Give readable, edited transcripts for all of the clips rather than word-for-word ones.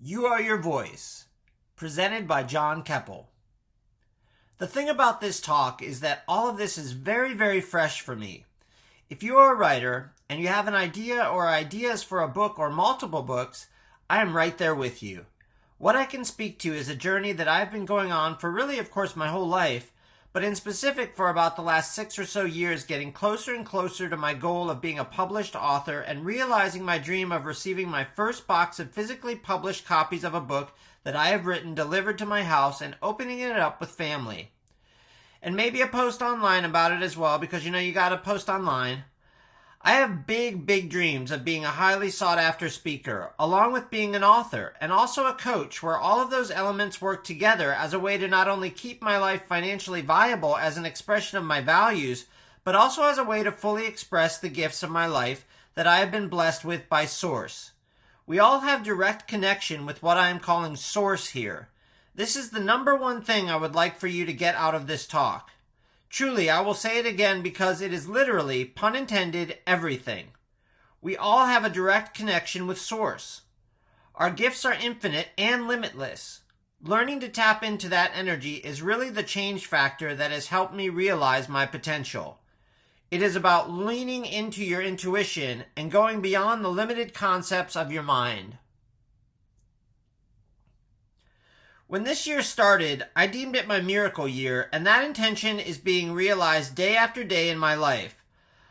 You Are Your Voice, presented by John Keppel. The thing about this talk is that all of this is very, very fresh for me. If you are a writer and you have an idea or ideas for a book or multiple books, I am right there with you. What I can speak to is a journey that I've been going on for really, of course, my whole life, but in specific for about the last 6 or so years, getting closer and closer to my goal of being a published author and realizing my dream of receiving my first box of physically published copies of a book that I have written delivered to my house and opening it up with family. And maybe a post online about it as well, because you gotta post online. I have big dreams of being a highly sought after speaker, along with being an author, and also a coach, where all of those elements work together as a way to not only keep my life financially viable as an expression of my values, but also as a way to fully express the gifts of my life that I have been blessed with by Source. We all have direct connection with what I am calling Source here. This is the number one thing I would like for you to get out of this talk. Truly, I will say it again because it is literally, pun intended, everything. We all have a direct connection with Source. Our gifts are infinite and limitless. Learning to tap into that energy is really the change factor that has helped me realize my potential. It is about leaning into your intuition and going beyond the limited concepts of your mind. When this year started, I deemed it my miracle year, and that intention is being realized day after day in my life.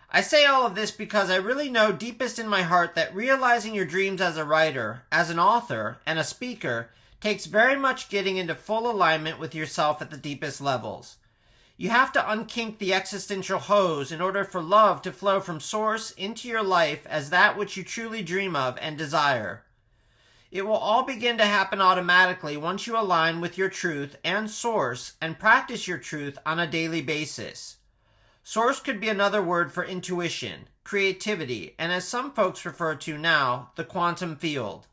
I say all of this because I really know deepest in my heart that realizing your dreams as a writer, as an author, and a speaker takes very much getting into full alignment with yourself at the deepest levels. You have to unkink the existential hose in order for love to flow from Source into your life as that which you truly dream of and desire. It will all begin to happen automatically once you align with your truth and Source and practice your truth on a daily basis. Source could be another word for intuition, creativity, and as some folks refer to now, the quantum field.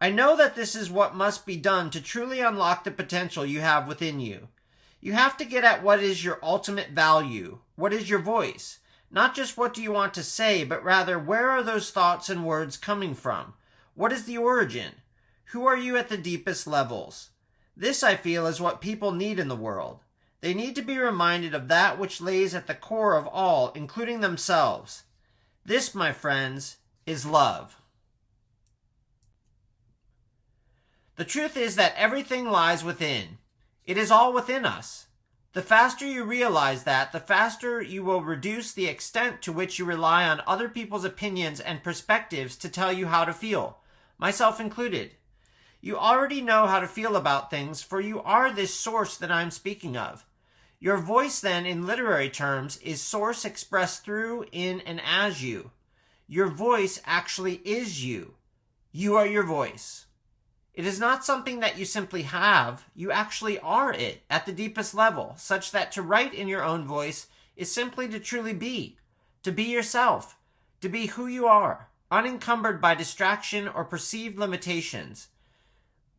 I know that this is what must be done to truly unlock the potential you have within you. You have to get at what is your ultimate value, what is your voice. Not just what do you want to say, but rather where are those thoughts and words coming from? What is the origin? Who are you at the deepest levels? This, I feel, is what people need in the world. They need to be reminded of that which lays at the core of all, including themselves. This, my friends, is love. The truth is that everything lies within. It is all within us. The faster you realize that, the faster you will reduce the extent to which you rely on other people's opinions and perspectives to tell you how to feel, myself included. You already know how to feel about things, for you are this Source that I'm speaking of. Your voice, then, in literary terms, is Source expressed through, in, and as you. Your voice actually is you. You are your voice. It is not something that you simply have, you actually are it at the deepest level, such that to write in your own voice is simply to truly be, to be yourself, to be who you are, unencumbered by distraction or perceived limitations.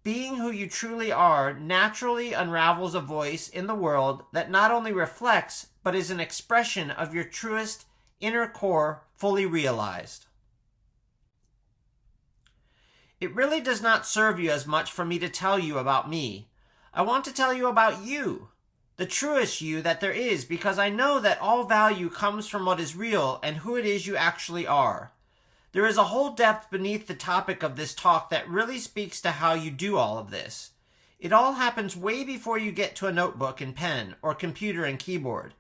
Being who you truly are naturally unravels a voice in the world that not only reflects, but is an expression of your truest inner core fully realized. It really does not serve you as much for me to tell you about me. I want to tell you about you, the truest you that there is, because I know that all value comes from what is real and who it is you actually are. There is a whole depth beneath the topic of this talk that really speaks to how you do all of this. It all happens way before you get to a notebook and pen or computer and keyboard.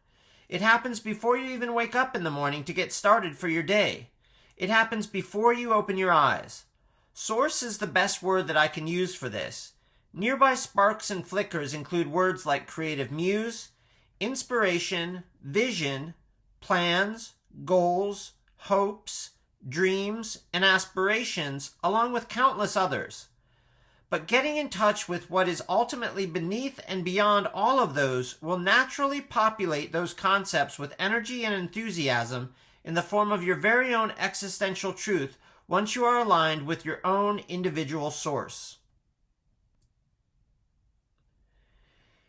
It happens before you even wake up in the morning to get started for your day. It happens before you open your eyes. Source is the best word that I can use for this. Nearby sparks and flickers include words like creative muse, inspiration, vision, plans, goals, hopes, dreams, and aspirations, along with countless others. But getting in touch with what is ultimately beneath and beyond all of those will naturally populate those concepts with energy and enthusiasm in the form of your very own existential truth once you are aligned with your own individual Source.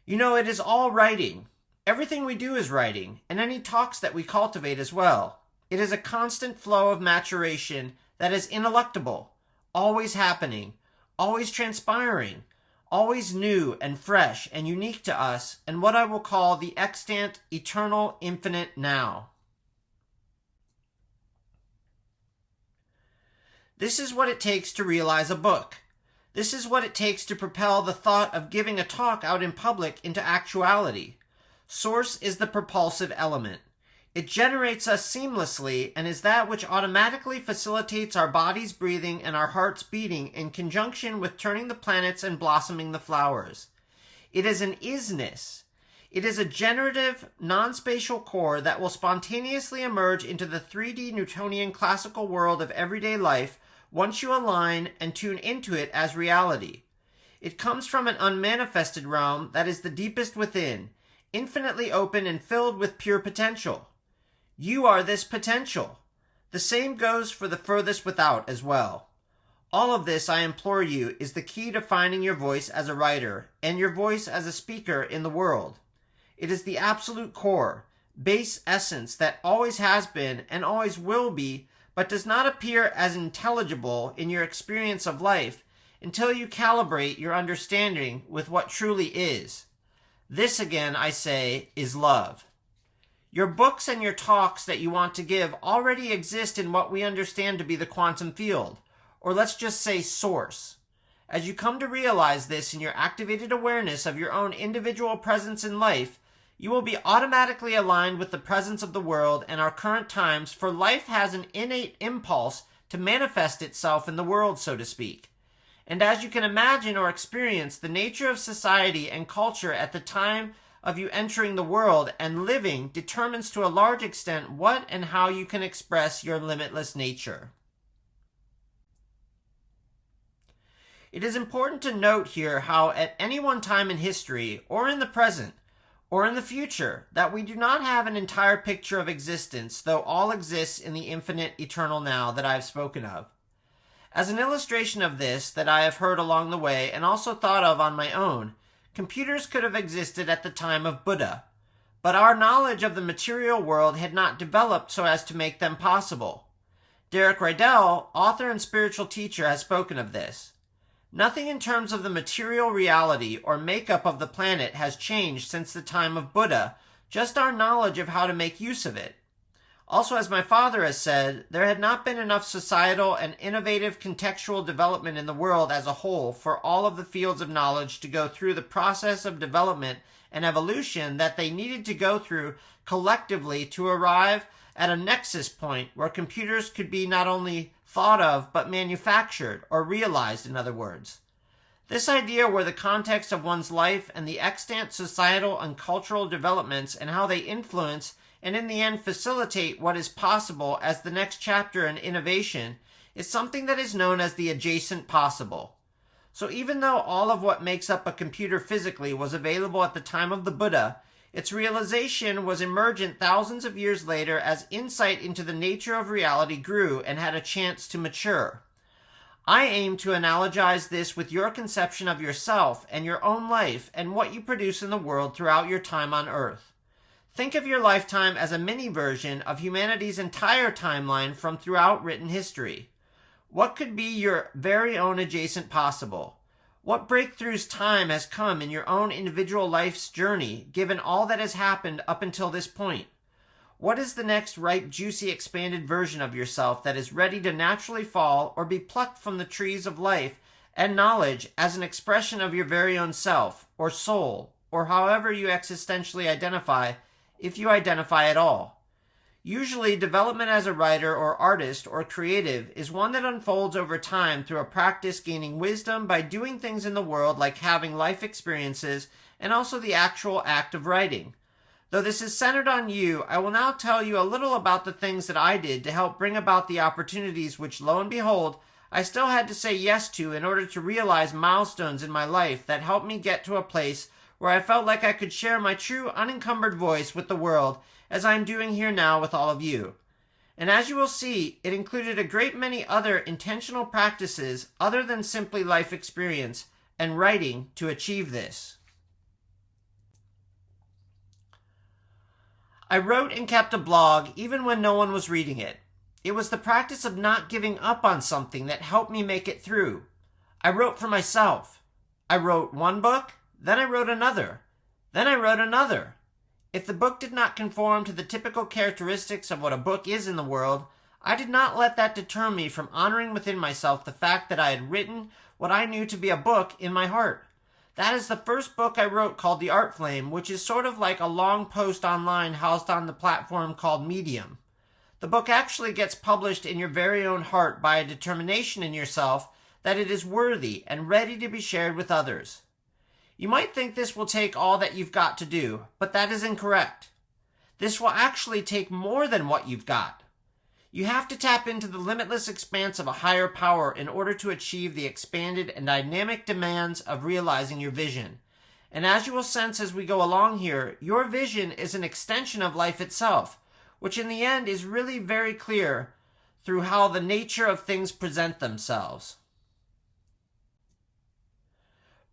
It is all writing. Everything we do is writing, and any talks that we cultivate as well. It is a constant flow of maturation that is ineluctable, always happening, always transpiring, always new and fresh and unique to us, and what I will call the extant, eternal, infinite now. This is what it takes to realize a book. This is what it takes to propel the thought of giving a talk out in public into actuality. Source is the propulsive element. It generates us seamlessly and is that which automatically facilitates our bodies breathing and our hearts beating in conjunction with turning the planets and blossoming the flowers. It is an isness. It is a generative, non-spatial core that will spontaneously emerge into the 3D Newtonian classical world of everyday life once you align and tune into it as reality. It comes from an unmanifested realm that is the deepest within, infinitely open and filled with pure potential. You are this potential. The same goes for the furthest without as well. All of this, I implore you, is the key to finding your voice as a writer and your voice as a speaker in the world. It is the absolute core, base essence that always has been and always will be, but does not appear as intelligible in your experience of life until you calibrate your understanding with what truly is. This, again, I say, is love. Your books and your talks that you want to give already exist in what we understand to be the quantum field, or let's just say source. As you come to realize this in your activated awareness of your own individual presence in life, you will be automatically aligned with the presence of the world and our current times, for life has an innate impulse to manifest itself in the world, so to speak. And as you can imagine or experience, the nature of society and culture at the time of you entering the world and living determines to a large extent what and how you can express your limitless nature. It is important to note here how at any one time in history, or in the present, or in the future, that we do not have an entire picture of existence, though all exists in the infinite eternal now that I have spoken of. As an illustration of this that I have heard along the way and also thought of on my own, computers could have existed at the time of Buddha, but our knowledge of the material world had not developed so as to make them possible. Derek Rydell, author and spiritual teacher, has spoken of this. Nothing in terms of the material reality or makeup of the planet has changed since the time of Buddha, just our knowledge of how to make use of it. Also, as my father has said, there had not been enough societal and innovative contextual development in the world as a whole for all of the fields of knowledge to go through the process of development and evolution that they needed to go through collectively to arrive at a nexus point where computers could be not only thought of but manufactured or realized, in other words. This idea where the context of one's life and the extant societal and cultural developments and how they influence and in the end facilitate what is possible as the next chapter in innovation is something that is known as the adjacent possible. So even though all of what makes up a computer physically was available at the time of the Buddha, its realization was emergent thousands of years later as insight into the nature of reality grew and had a chance to mature. I aim to analogize this with your conception of yourself and your own life and what you produce in the world throughout your time on Earth. Think of your lifetime as a mini version of humanity's entire timeline from throughout written history. What could be your very own adjacent possible? What breakthroughs time has come in your own individual life's journey, given all that has happened up until this point? What is the next ripe, juicy, expanded version of yourself that is ready to naturally fall or be plucked from the trees of life and knowledge as an expression of your very own self, or soul, or however you existentially identify, if you identify at all? Usually, development as a writer or artist or creative is one that unfolds over time through a practice gaining wisdom by doing things in the world like having life experiences and also the actual act of writing. Though this is centered on you, I will now tell you a little about the things that I did to help bring about the opportunities which, lo and behold, I still had to say yes to in order to realize milestones in my life that helped me get to a place where I felt like I could share my true unencumbered voice with the world, as I am doing here now with all of you. And as you will see, it included a great many other intentional practices other than simply life experience and writing to achieve this. I wrote and kept a blog even when no one was reading it. It was the practice of not giving up on something that helped me make it through. I wrote for myself. I wrote one book, then I wrote another, then I wrote another. If the book did not conform to the typical characteristics of what a book is in the world, I did not let that deter me from honoring within myself the fact that I had written what I knew to be a book in my heart. That is the first book I wrote, called The Art Flame, which is sort of like a long post online housed on the platform called Medium. The book actually gets published in your very own heart by a determination in yourself that it is worthy and ready to be shared with others. You might think this will take all that you've got to do, but that is incorrect. This will actually take more than what you've got. You have to tap into the limitless expanse of a higher power in order to achieve the expanded and dynamic demands of realizing your vision. And as you will sense as we go along here, your vision is an extension of life itself, which in the end is really very clear through how the nature of things present themselves.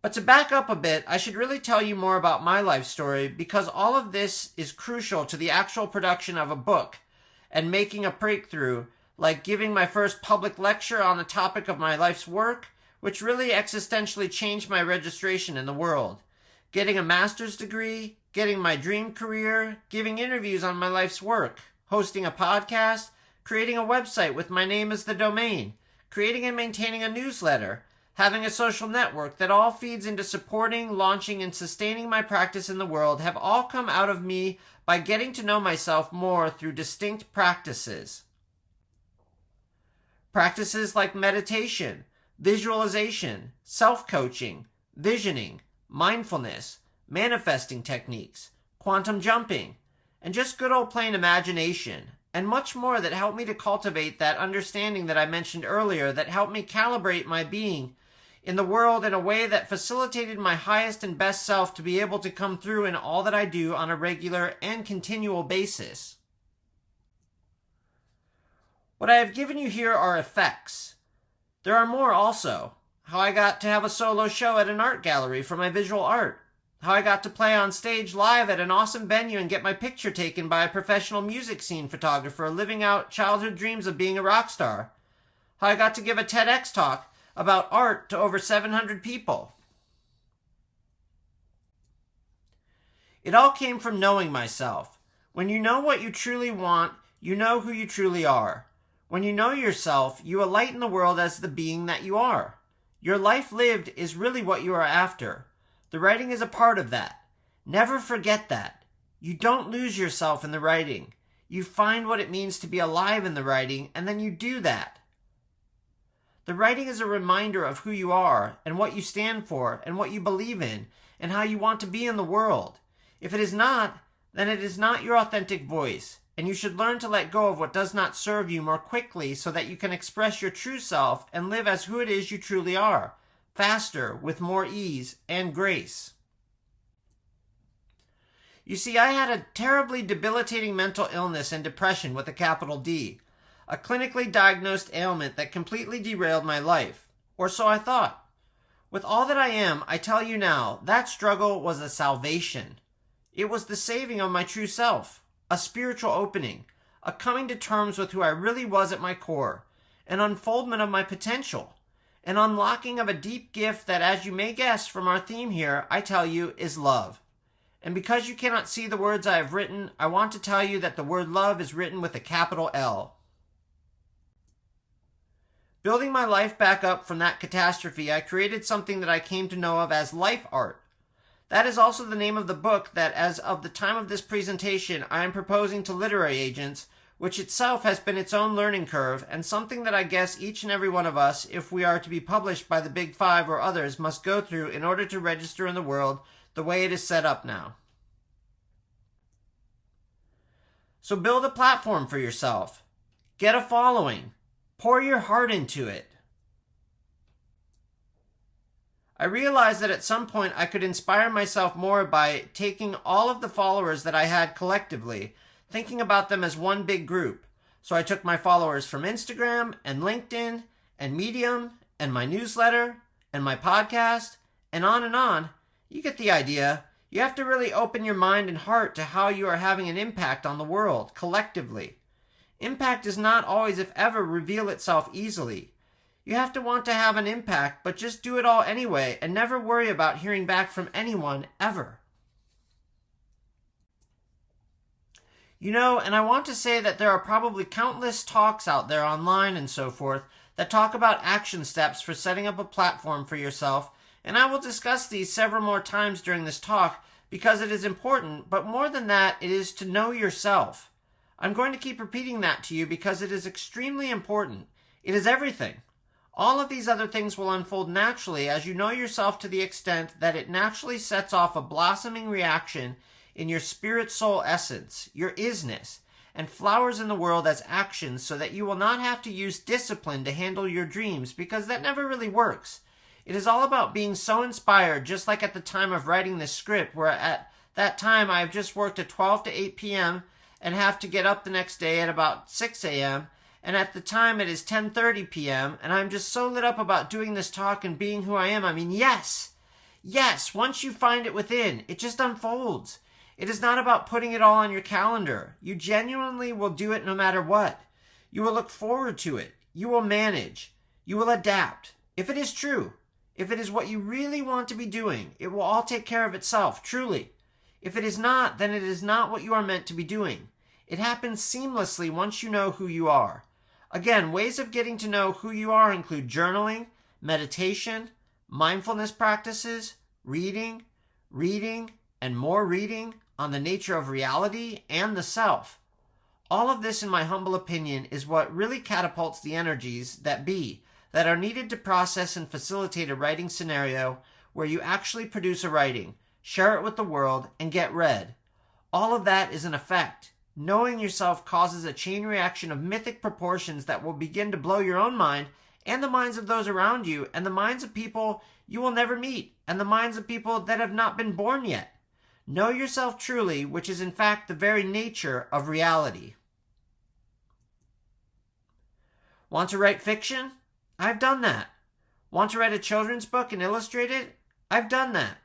But to back up a bit, I should really tell you more about my life story, because all of this is crucial to the actual production of a book and making a breakthrough, like giving my first public lecture on the topic of my life's work, which really existentially changed my registration in the world, getting a master's degree, getting my dream career, giving interviews on my life's work, hosting a podcast, creating a website with my name as the domain, creating and maintaining a newsletter, having a social network that all feeds into supporting, launching, and sustaining my practice in the world have all come out of me by getting to know myself more through distinct practices. Practices like meditation, visualization, self-coaching, visioning, mindfulness, manifesting techniques, quantum jumping, and just good old plain imagination, and much more that helped me to cultivate that understanding that I mentioned earlier, that helped me calibrate my being in the world in a way that facilitated my highest and best self to be able to come through in all that I do on a regular and continual basis. What I have given you here are effects. There are more also. How I got to have a solo show at an art gallery for my visual art. How I got to play on stage live at an awesome venue and get my picture taken by a professional music scene photographer living out childhood dreams of being a rock star. How I got to give a TEDx talk about art to over 700 people. It all came from knowing myself. When you know what you truly want, you know who you truly are. When you know yourself, you enlighten the world as the being that you are. Your life lived is really what you are after. The writing is a part of that. Never forget that. You don't lose yourself in the writing. You find what it means to be alive in the writing, and then you do that. The writing is a reminder of who you are and what you stand for and what you believe in and how you want to be in the world. If it is not, then it is not your authentic voice, and you should learn to let go of what does not serve you more quickly so that you can express your true self and live as who it is you truly are, faster, with more ease and grace. You see, I had a terribly debilitating mental illness and depression with a capital D. A clinically diagnosed ailment that completely derailed my life. Or so I thought. With all that I am, I tell you now, that struggle was a salvation. It was the saving of my true self, a spiritual opening, a coming to terms with who I really was at my core, an unfoldment of my potential, an unlocking of a deep gift that, as you may guess from our theme here, I tell you, is love. And because you cannot see the words I have written, I want to tell you that the word love is written with a capital L. Building my life back up from that catastrophe, I created something that I came to know of as life art. That is also the name of the book that, as of the time of this presentation, I am proposing to literary agents, which itself has been its own learning curve, and something that I guess each and every one of us, if we are to be published by the Big Five or others, must go through in order to register in the world the way it is set up now. So build a platform for yourself. Get a following. Pour your heart into it. I realized that at some point I could inspire myself more by taking all of the followers that I had collectively, thinking about them as one big group. So I took my followers from Instagram and LinkedIn and Medium and my newsletter and my podcast and on and on. You get the idea. You have to really open your mind and heart to how you are having an impact on the world collectively. Impact does not always, if ever, reveal itself easily. You have to want to have an impact, but just do it all anyway and never worry about hearing back from anyone ever. And I want to say that there are probably countless talks out there online and so forth that talk about action steps for setting up a platform for yourself, and I will discuss these several more times during this talk because it is important, but more than that, it is to know yourself. I'm going to keep repeating that to you because it is extremely important. It is everything. All of these other things will unfold naturally as you know yourself to the extent that it naturally sets off a blossoming reaction in your spirit soul essence, your isness, and flowers in the world as actions so that you will not have to use discipline to handle your dreams because that never really works. It is all about being so inspired, just like at the time of writing this script, where at that time I have just worked at 12 to 8 p.m. and have to get up the next day at about 6 a.m., and at the time it is 10:30 p.m., and I'm just so lit up about doing this talk and being who I am. I mean, yes, once you find it within, it just unfolds. It is not about putting it all on your calendar. You genuinely will do it no matter what. You will look forward to it. You will manage. You will adapt. If it is true, if it is what you really want to be doing, it will all take care of itself, truly. If it is not, then it is not what you are meant to be doing. It happens seamlessly once you know who you are. Again, ways of getting to know who you are include journaling, meditation, mindfulness practices, reading, and more reading on the nature of reality and the self. All of this, in my humble opinion, is what really catapults the energies that are needed to process and facilitate a writing scenario where you actually produce a writing, share it with the world, and get read. All of that is an effect. Knowing yourself causes a chain reaction of mythic proportions that will begin to blow your own mind and the minds of those around you and the minds of people you will never meet and the minds of people that have not been born yet. Know yourself truly, which is in fact the very nature of reality. Want to write fiction? I've done that. Want to write a children's book and illustrate it? I've done that.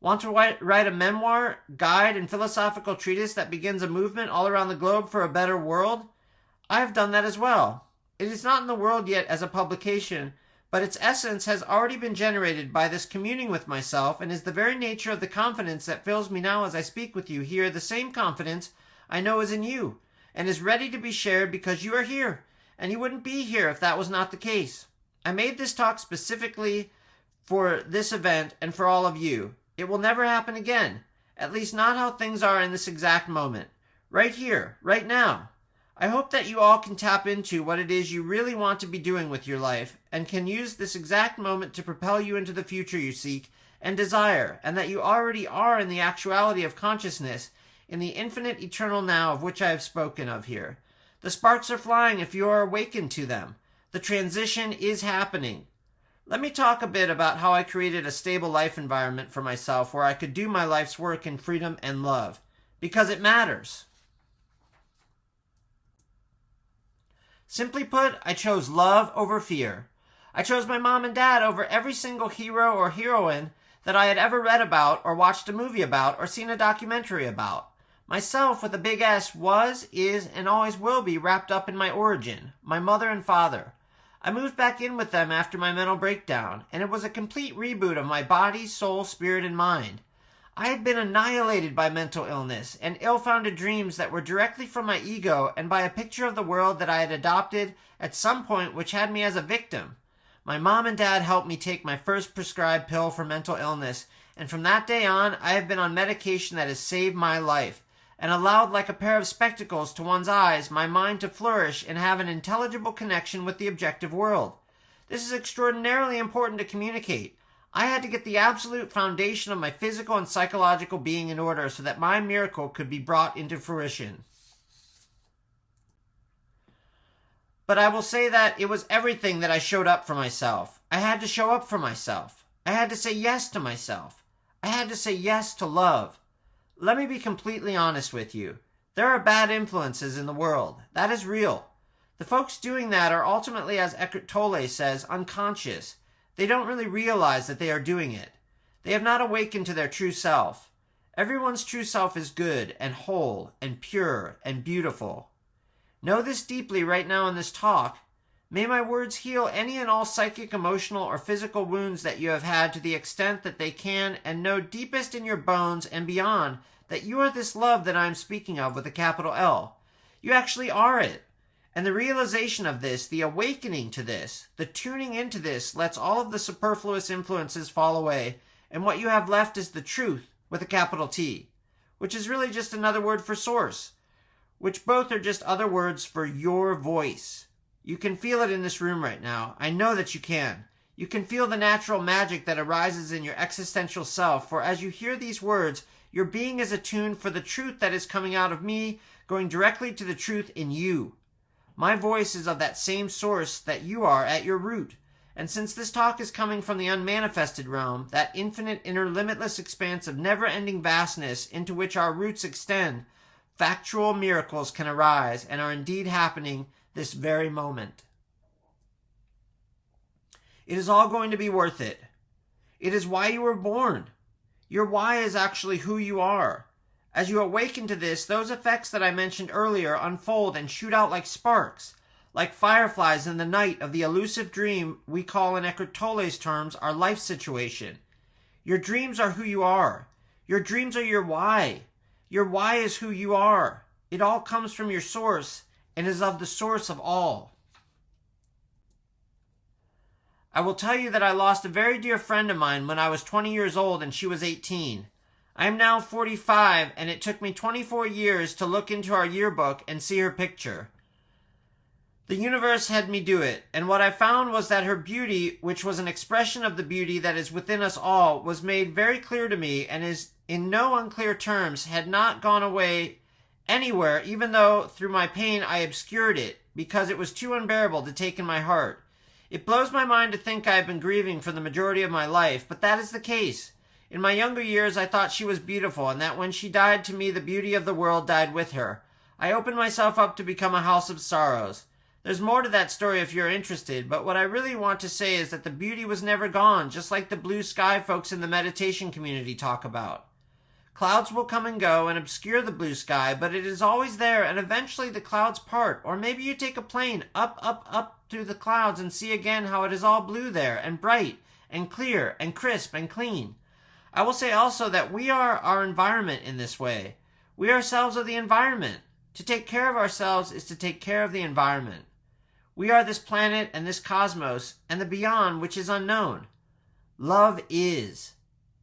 Want to write a memoir, guide, and philosophical treatise that begins a movement all around the globe for a better world? I've done that as well. It is not in the world yet as a publication, but its essence has already been generated by this communing with myself and is the very nature of the confidence that fills me now as I speak with you here, the same confidence I know is in you, and is ready to be shared because you are here, and you wouldn't be here if that was not the case. I made this talk specifically for this event and for all of you. It will never happen again, at least not how things are in this exact moment, right here, right now. I hope that you all can tap into what it is you really want to be doing with your life and can use this exact moment to propel you into the future you seek and desire, and that you already are in the actuality of consciousness in the infinite eternal now of which I have spoken of here. The sparks are flying if you are awakened to them. The transition is happening. Let me talk a bit about how I created a stable life environment for myself where I could do my life's work in freedom and love, because it matters. Simply put, I chose love over fear. I chose my mom and dad over every single hero or heroine that I had ever read about or watched a movie about or seen a documentary about. Myself with a big S was, is, and always will be wrapped up in my origin, my mother and father. I moved back in with them after my mental breakdown, and it was a complete reboot of my body, soul, spirit, and mind. I had been annihilated by mental illness and ill-founded dreams that were directly from my ego and by a picture of the world that I had adopted at some point which had me as a victim. My mom and dad helped me take my first prescribed pill for mental illness, and from that day on, I have been on medication that has saved my life and allowed, like a pair of spectacles to one's eyes, my mind to flourish and have an intelligible connection with the objective world. This is extraordinarily important to communicate. I had to get the absolute foundation of my physical and psychological being in order so that my miracle could be brought into fruition. But I will say that it was everything that I showed up for myself. I had to show up for myself. I had to say yes to myself. I had to say yes to love. Let me be completely honest with you. There are bad influences in the world. That is real. The folks doing that are ultimately, as Eckhart Tolle says, unconscious. They don't really realize that they are doing it. They have not awakened to their true self. Everyone's true self is good and whole and pure and beautiful. Know this deeply right now in this talk. May my words heal any and all psychic, emotional, or physical wounds that you have had to the extent that they can, and know deepest in your bones and beyond that you are this love that I am speaking of with a capital L. You actually are it. And the realization of this, the awakening to this, the tuning into this lets all of the superfluous influences fall away, and what you have left is the truth with a capital T, which is really just another word for source, which both are just other words for your voice. You can feel it in this room right now. I know that you can. You can feel the natural magic that arises in your existential self, for as you hear these words, your being is attuned for the truth that is coming out of me, going directly to the truth in you. My voice is of that same source that you are at your root. And since this talk is coming from the unmanifested realm, that infinite inner limitless expanse of never-ending vastness into which our roots extend, factual miracles can arise and are indeed happening this very moment. It is all going to be worth it. It is why you were born. Your why is actually who you are. As you awaken to this, those effects that I mentioned earlier unfold and shoot out like sparks, like fireflies in the night of the elusive dream we call in Eckhart Tolle's terms our life situation. Your dreams are who you are. Your dreams are your why. Your why is who you are. It all comes from your source and is of the source of all. I will tell you that I lost a very dear friend of mine when I was 20 years old and she was 18. I am now 45, and it took me 24 years to look into our yearbook and see her picture. The universe had me do it, and what I found was that her beauty, which was an expression of the beauty that is within us all, was made very clear to me and is, in no unclear terms, had not gone away anywhere, even though through my pain I obscured it, because it was too unbearable to take in my heart. It blows my mind to think I have been grieving for the majority of my life, but that is the case. In my younger years, I thought she was beautiful, and that when she died, to me, the beauty of the world died with her. I opened myself up to become a house of sorrows. There's more to that story if you're interested, but what I really want to say is that the beauty was never gone, just like the blue sky folks in the meditation community talk about. Clouds will come and go and obscure the blue sky, but it is always there, and eventually the clouds part. Or maybe you take a plane up through the clouds and see again how it is all blue there, and bright, and clear, and crisp, and clean. I will say also that we are our environment in this way. We ourselves are the environment. To take care of ourselves is to take care of the environment. We are this planet and this cosmos and the beyond which is unknown. Love is.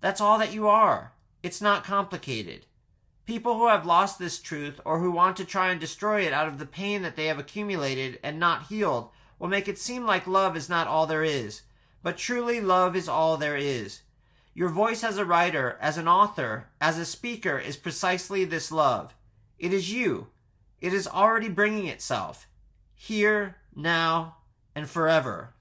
That's all that you are. It's not complicated. People who have lost this truth or who want to try and destroy it out of the pain that they have accumulated and not healed will make it seem like love is not all there is. But truly love is all there is. Your voice as a writer, as an author, as a speaker is precisely this love. It is you. It is already bringing itself. Here, now, and forever.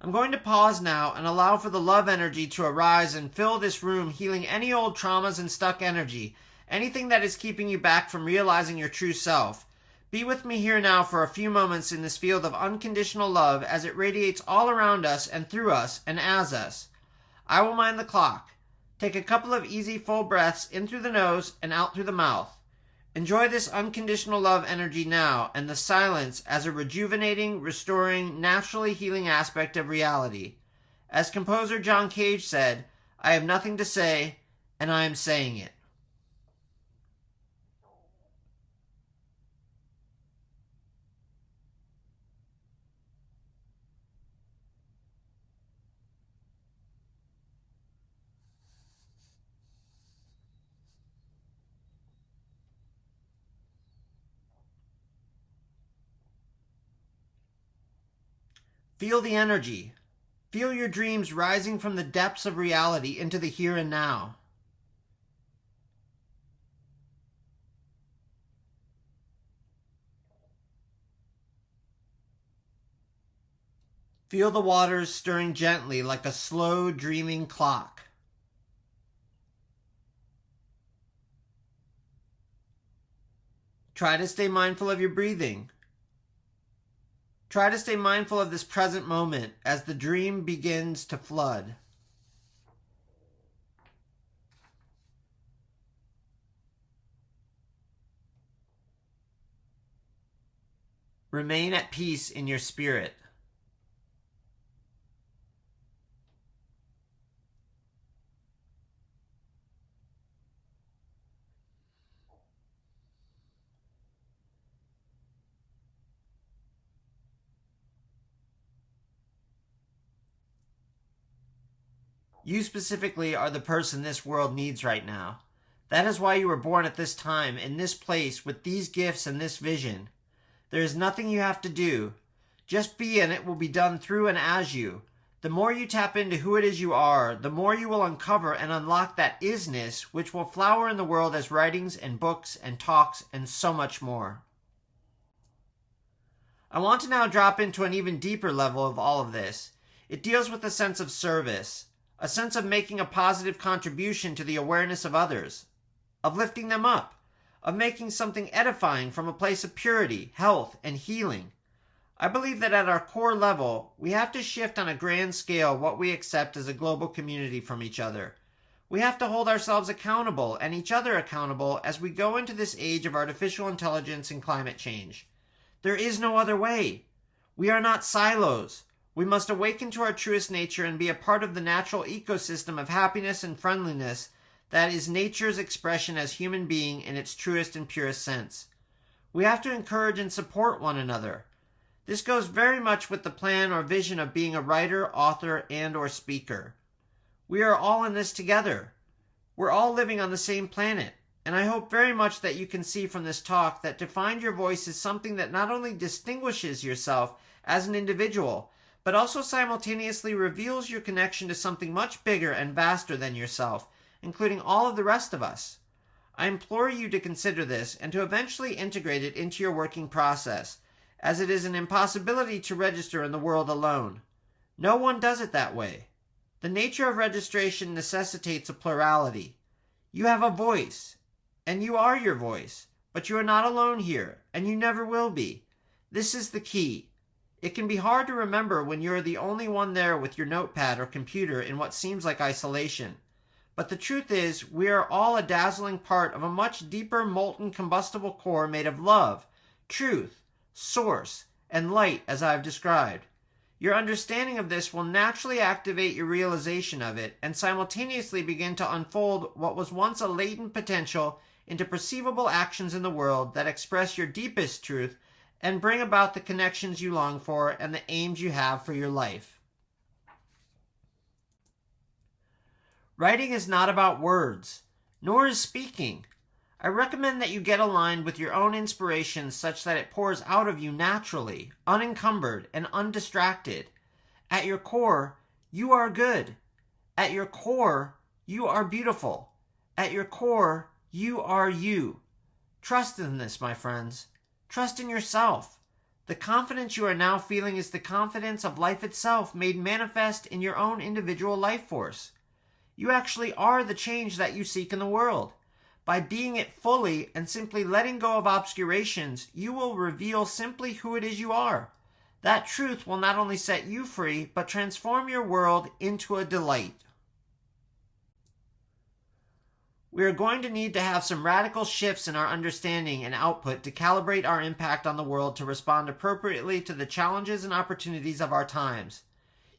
I'm going to pause now and allow for the love energy to arise and fill this room, healing any old traumas and stuck energy, anything that is keeping you back from realizing your true self. Be with me here now for a few moments in this field of unconditional love as it radiates all around us and through us and as us. I will mind the clock. Take a couple of easy full breaths in through the nose and out through the mouth. Enjoy this unconditional love energy now and the silence as a rejuvenating, restoring, naturally healing aspect of reality. As composer John Cage said, I have nothing to say, and I am saying it. Feel the energy. Feel your dreams rising from the depths of reality into the here and now. Feel the waters stirring gently like a slow, dreaming clock. Try to stay mindful of your breathing. Try to stay mindful of this present moment as the dream begins to flood. Remain at peace in your spirit. You specifically are the person this world needs right now. That is why you were born at this time, in this place, with these gifts and this vision. There is nothing you have to do. Just be, and it will be done through and as you. The more you tap into who it is you are, the more you will uncover and unlock that isness, which will flower in the world as writings and books and talks and so much more. I want to now drop into an even deeper level of all of this. It deals with a sense of service, a sense of making a positive contribution to the awareness of others, of lifting them up, of making something edifying from a place of purity, health, and healing. I believe that at our core level, we have to shift on a grand scale what we accept as a global community from each other. We have to hold ourselves accountable and each other accountable as we go into this age of artificial intelligence and climate change. There is no other way. We are not silos. We must awaken to our truest nature and be a part of the natural ecosystem of happiness and friendliness that is nature's expression as human being in its truest and purest sense. We have to encourage and support one another. This goes very much with the plan or vision of being a writer, author, and or speaker. We are all in this together. We're all living on the same planet, and I hope very much that you can see from this talk that to find your voice is something that not only distinguishes yourself as an individual, but also simultaneously reveals your connection to something much bigger and vaster than yourself, including all of the rest of us. I implore you to consider this and to eventually integrate it into your working process, as it is an impossibility to register in the world alone. No one does it that way. The nature of registration necessitates a plurality. You have a voice, and you are your voice, but you are not alone here, and you never will be. This is the key. It can be hard to remember when you are the only one there with your notepad or computer in what seems like isolation. But the truth is, we are all a dazzling part of a much deeper molten combustible core made of love, truth, source, and light as I have described. Your understanding of this will naturally activate your realization of it and simultaneously begin to unfold what was once a latent potential into perceivable actions in the world that express your deepest truth and bring about the connections you long for and the aims you have for your life. Writing is not about words, nor is speaking. I recommend that you get aligned with your own inspiration such that it pours out of you naturally, unencumbered, and undistracted. At your core, you are good. At your core, you are beautiful. At your core, you are you. Trust in this, my friends. Trust in yourself. The confidence you are now feeling is the confidence of life itself made manifest in your own individual life force. You actually are the change that you seek in the world. By being it fully and simply letting go of obscurations, you will reveal simply who it is you are. That truth will not only set you free, but transform your world into a delight. We are going to need to have some radical shifts in our understanding and output to calibrate our impact on the world to respond appropriately to the challenges and opportunities of our times.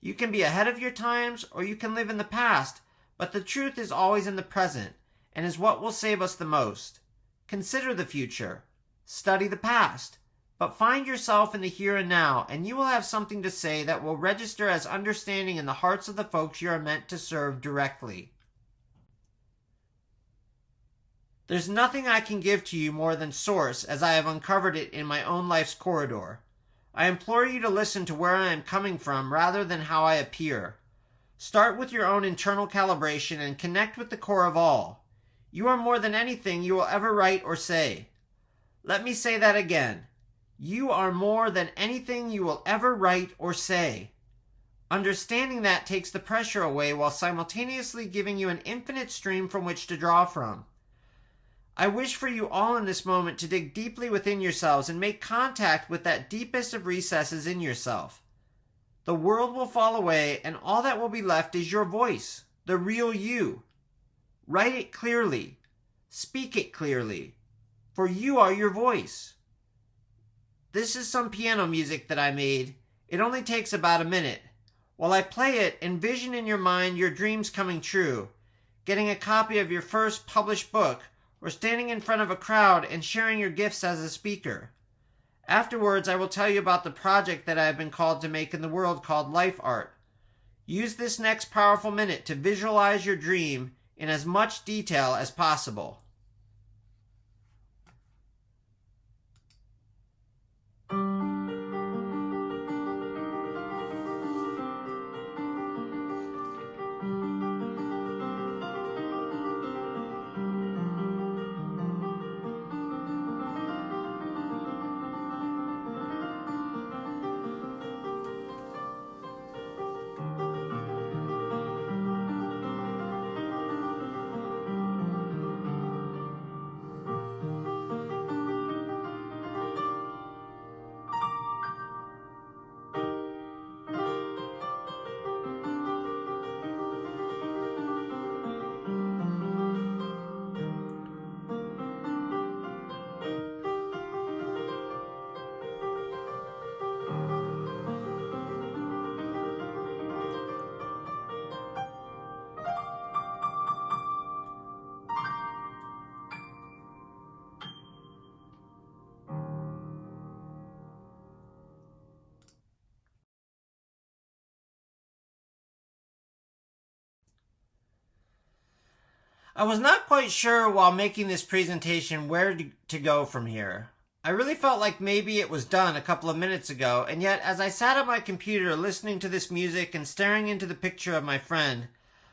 You can be ahead of your times, or you can live in the past, but the truth is always in the present, and is what will save us the most. Consider the future. Study the past. But find yourself in the here and now, and you will have something to say that will register as understanding in the hearts of the folks you are meant to serve directly. There's nothing I can give to you more than source as I have uncovered it in my own life's corridor. I implore you to listen to where I am coming from rather than how I appear. Start with your own internal calibration and connect with the core of all. You are more than anything you will ever write or say. Let me say that again. You are more than anything you will ever write or say. Understanding that takes the pressure away while simultaneously giving you an infinite stream from which to draw from. I wish for you all in this moment to dig deeply within yourselves and make contact with that deepest of recesses in yourself. The world will fall away, and all that will be left is your voice, the real you. Write it clearly. Speak it clearly. For you are your voice. This is some piano music that I made. It only takes about a minute. While I play it, envision in your mind your dreams coming true, getting a copy of your first published book, or standing in front of a crowd and sharing your gifts as a speaker. Afterwards, I will tell you about the project that I have been called to make in the world called Life Art. Use this next powerful minute to visualize your dream in as much detail as possible. I was not quite sure while making this presentation where to go from here. I really felt like maybe it was done a couple of minutes ago, and yet as I sat at my computer listening to this music and staring into the picture of my friend,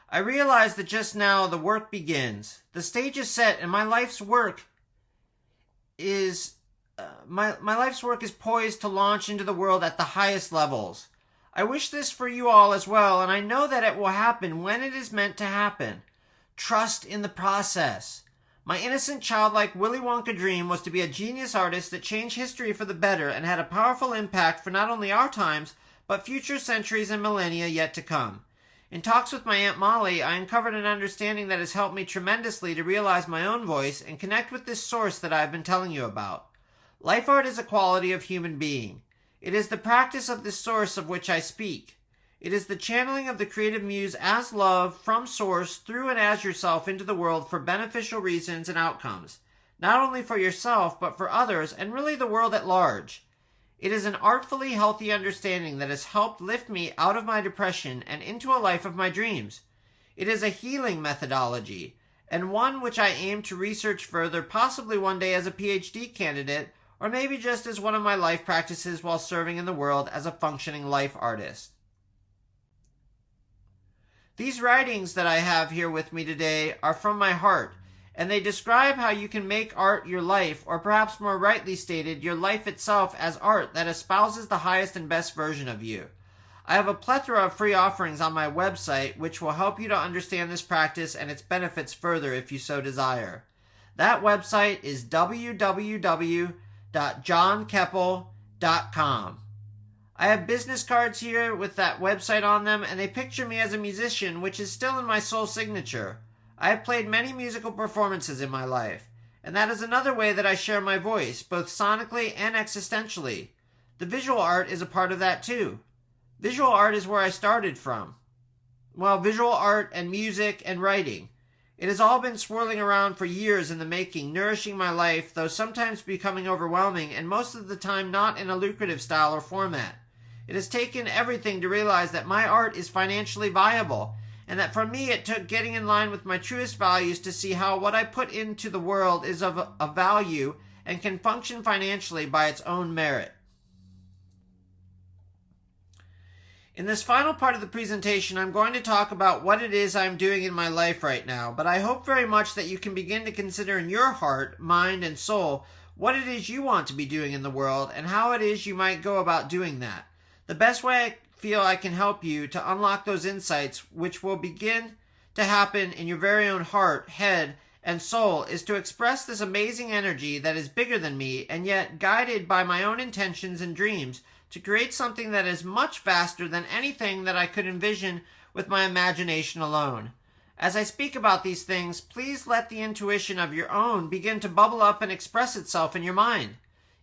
I realized that just now the work begins. The stage is set, and my life's work is poised to launch into the world at the highest levels. I wish this for you all as well, and I know that it will happen when it is meant to happen. Trust in the process. My innocent, childlike Willy Wonka dream was to be a genius artist that changed history for the better and had a powerful impact for not only our times, but future centuries and millennia yet to come. In talks with my Aunt Molly, I uncovered an understanding that has helped me tremendously to realize my own voice and connect with this source that I have been telling you about. Life art is a quality of human being. It is the practice of this source of which I speak. It is the channeling of the creative muse as love from source through and as yourself into the world for beneficial reasons and outcomes, not only for yourself but for others and really the world at large. It is an artfully healthy understanding that has helped lift me out of my depression and into a life of my dreams. It is a healing methodology, and one which I aim to research further, possibly one day as a PhD candidate, or maybe just as one of my life practices while serving in the world as a functioning life artist. These writings that I have here with me today are from my heart, and they describe how you can make art your life, or perhaps more rightly stated, your life itself as art that espouses the highest and best version of you. I have a plethora of free offerings on my website which will help you to understand this practice and its benefits further if you so desire. That website is www.johnkeppel.com. I have business cards here with that website on them, and they picture me as a musician, which is still in my soul signature. I have played many musical performances in my life, and that is another way that I share my voice, both sonically and existentially. The visual art is a part of that too. Visual art is where I started from. Well, visual art and music and writing. It has all been swirling around for years in the making, nourishing my life, though sometimes becoming overwhelming, and most of the time not in a lucrative style or format. It has taken everything to realize that my art is financially viable, and that for me it took getting in line with my truest values to see how what I put into the world is of value and can function financially by its own merit. In this final part of the presentation, I'm going to talk about what it is I'm doing in my life right now, but I hope very much that you can begin to consider in your heart, mind, and soul what it is you want to be doing in the world and how it is you might go about doing that. The best way I feel I can help you to unlock those insights, which will begin to happen in your very own heart, head, and soul, is to express this amazing energy that is bigger than me and yet guided by my own intentions and dreams to create something that is much vaster than anything that I could envision with my imagination alone. As I speak about these things, please let the intuition of your own begin to bubble up and express itself in your mind.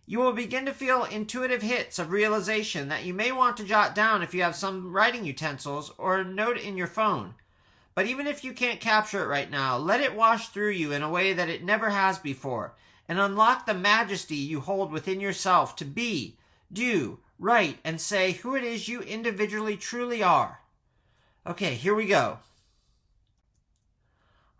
You will begin to feel intuitive hits of realization that you may want to jot down if you have some writing utensils or a note in your phone. But even if you can't capture it right now, let it wash through you in a way that it never has before, and unlock the majesty you hold within yourself to be, do, write, and say who it is you individually truly are. Okay, here we go.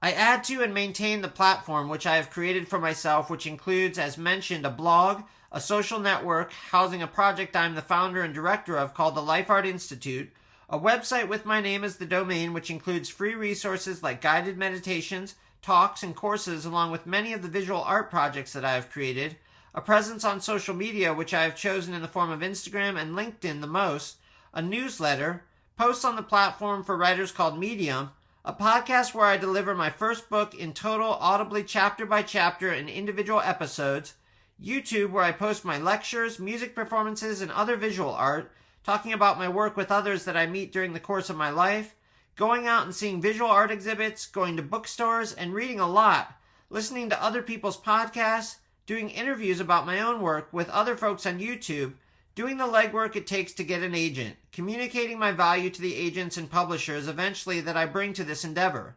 I add to and maintain the platform which I have created for myself, which includes, as mentioned, a blog, a social network housing a project I am the founder and director of called the Life Art Institute, a website with my name as the domain, which includes free resources like guided meditations, talks, and courses, along with many of the visual art projects that I have created, a presence on social media, which I have chosen in the form of Instagram and LinkedIn the most, a newsletter, posts on the platform for writers called Medium, a podcast where I deliver my first book in total, audibly chapter by chapter in individual episodes, YouTube where I post my lectures, music performances, and other visual art, talking about my work with others that I meet during the course of my life, going out and seeing visual art exhibits, going to bookstores, and reading a lot, listening to other people's podcasts, doing interviews about my own work with other folks on YouTube, doing the legwork it takes to get an agent, communicating my value to the agents and publishers eventually that I bring to this endeavor.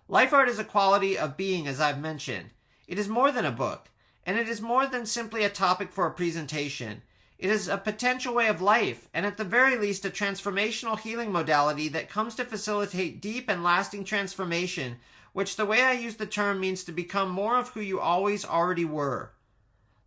Life art is a quality of being, as I've mentioned. It is more than a book, and it is more than simply a topic for a presentation. It is a potential way of life, and at the very least a transformational healing modality that comes to facilitate deep and lasting transformation, which the way I use the term means to become more of who you always already were.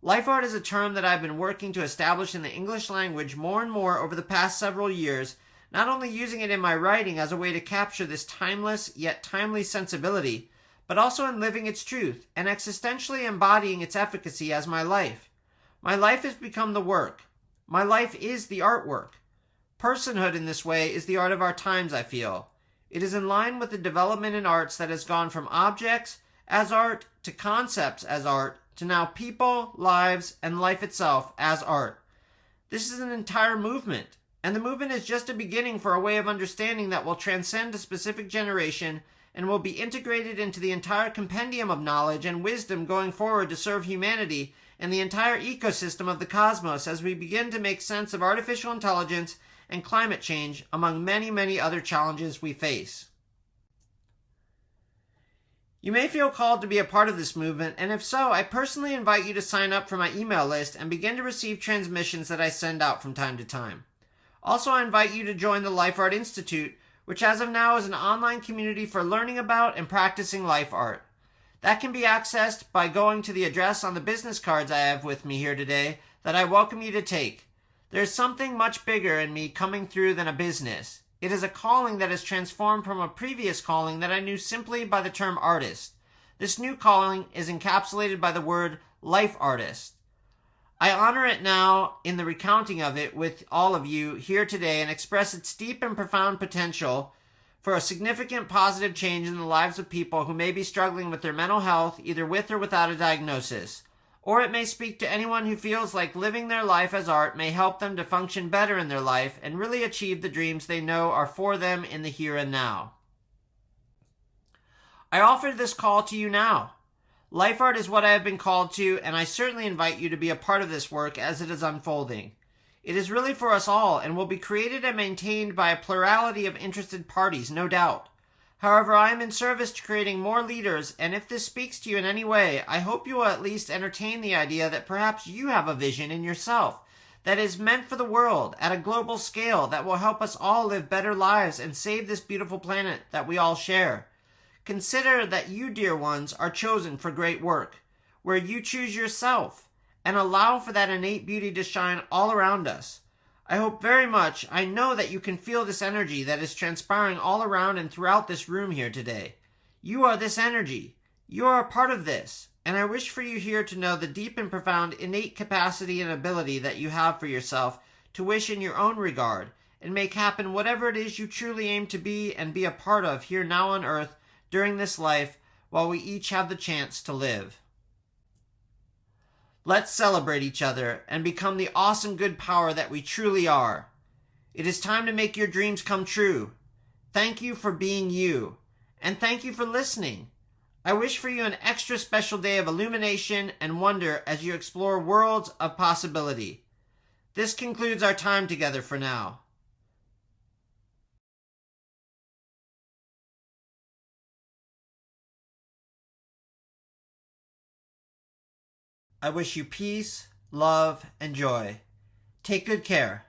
Life art is a term that I've been working to establish in the English language more and more over the past several years, not only using it in my writing as a way to capture this timeless yet timely sensibility, but also in living its truth and existentially embodying its efficacy as my life. My life has become the work. My life is the artwork. Personhood in this way is the art of our times, I feel. It is in line with the development in arts that has gone from objects as art to concepts as art to now people, lives, and life itself as art. This is an entire movement, and the movement is just a beginning for a way of understanding that will transcend a specific generation and will be integrated into the entire compendium of knowledge and wisdom going forward to serve humanity and the entire ecosystem of the cosmos as we begin to make sense of artificial intelligence and climate change, among many, many other challenges we face. You may feel called to be a part of this movement, and if so, I personally invite you to sign up for my email list and begin to receive transmissions that I send out from time to time. Also, I invite you to join the Life Art Institute, which as of now is an online community for learning about and practicing life art. That can be accessed by going to the address on the business cards I have with me here today that I welcome you to take. There's something much bigger in me coming through than a business. It is a calling that has transformed from a previous calling that I knew simply by the term artist. This new calling is encapsulated by the word life artist. I honor it now in the recounting of it with all of you here today and express its deep and profound potential for a significant positive change in the lives of people who may be struggling with their mental health, either with or without a diagnosis. Or it may speak to anyone who feels like living their life as art may help them to function better in their life and really achieve the dreams they know are for them in the here and now. I offer this call to you now. Life art is what I have been called to, and I certainly invite you to be a part of this work as it is unfolding. It is really for us all and will be created and maintained by a plurality of interested parties, no doubt. However, I am in service to creating more leaders, and if this speaks to you in any way, I hope you will at least entertain the idea that perhaps you have a vision in yourself that is meant for the world at a global scale that will help us all live better lives and save this beautiful planet that we all share. Consider that you, dear ones, are chosen for great work, where you choose yourself, and allow for that innate beauty to shine all around us. I hope very much, I know that you can feel this energy that is transpiring all around and throughout this room here today. You are this energy. You are a part of this, and I wish for you here to know the deep and profound innate capacity and ability that you have for yourself to wish in your own regard, and make happen whatever it is you truly aim to be and be a part of here now on earth, during this life, while we each have the chance to live. Let's celebrate each other and become the awesome good power that we truly are. It is time to make your dreams come true. Thank you for being you, and thank you for listening. I wish for you an extra special day of illumination and wonder as you explore worlds of possibility. This concludes our time together for now. I wish you peace, love, and joy. Take good care.